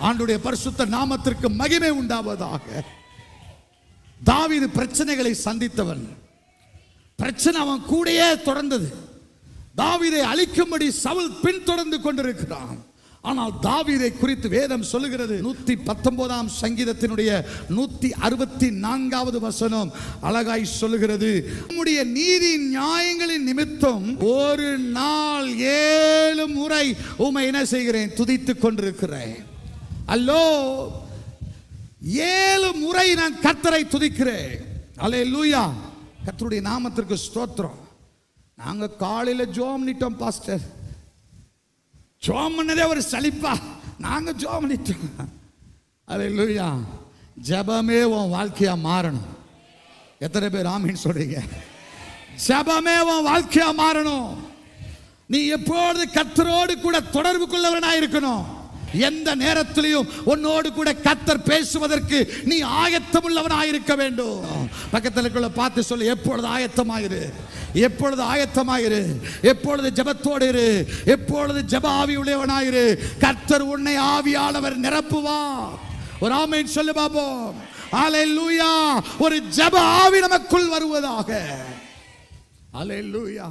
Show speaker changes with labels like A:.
A: ஆண்டவருடைய பரிசுத்த நாமத்திற்கு மகிமை உண்டாவதாக. தாவீது பிரச்சனைகளை சந்தித்தவன். பிரச்சனை அவன் கூடயே தொடர்ந்தது. தாவீதை அழிக்கும்படி சவுல் பின்தொடர்ந்து கொண்டிருக்கிறான். ஆனால் தாவீதை குறித்து வேதம் சொல்லுகிறது. 119ஆம் சங்கீதத்தினுடைய 164வது வசனம் அழகாய் சொல்லுகிறது, நம்முடைய நீதி நியாயங்களின் நிமித்தம் ஒரு நாள் 7 முறை உம்மை என்ன செய்கிறேன், துதித்துக் கொண்டிருக்கிறேன். அல்லோ 7 முறை நான் கர்த்தரை துதிக்கிறேன். அல்லேலூயா. கர்த்தருடைய நாமத்திற்கு ஸ்தோத்திரம். நாங்க காலையில ஜோம் பண்ணிட்டோம் பாஸ்டர். ஜோம் பண்ணதே ஒரு சலிப்பா. நாங்க ஜோம் பண்ணிட்டோம். அல்லேலூயா. ஜெபமே உன் வாழ்க்கையா மாறணும். எத்தனை பேர் ஆமீன் சொல்றீங்க? ஜெபமே உன் வாழ்க்கையா மாறணும். நீ எப்பொழுது கர்த்தரோடு கூட தொடர்பு கொள்ளவனாய் இருக்கணும். எந்த நேரத்திலையும் உன்னோடு கூட கர்த்தர் பேசுவதற்கு நீ ஆயத்தமுள்ளவனாய் இருக்க வேண்டும். பக்கத்துல பார்த்து சொல்லு, எப்பொழுது ஆயத்தமாயிரு, எப்பொழுது ஆயத்தமாயிரு, எப்பொழுது ஜெபத்தோடு இரு, எப்பொழுது ஜெப ஆவி உடையவனாயிரு. கர்த்தர் உன்னை ஆவியானவர் நிரப்புவார். ஒரு ஆமென் சொல்லு பாப்போம். ஹல்லேலூயா. ஒரு ஜெப ஆவி நமக்குள் வருவதாக. ஹல்லேலூயா.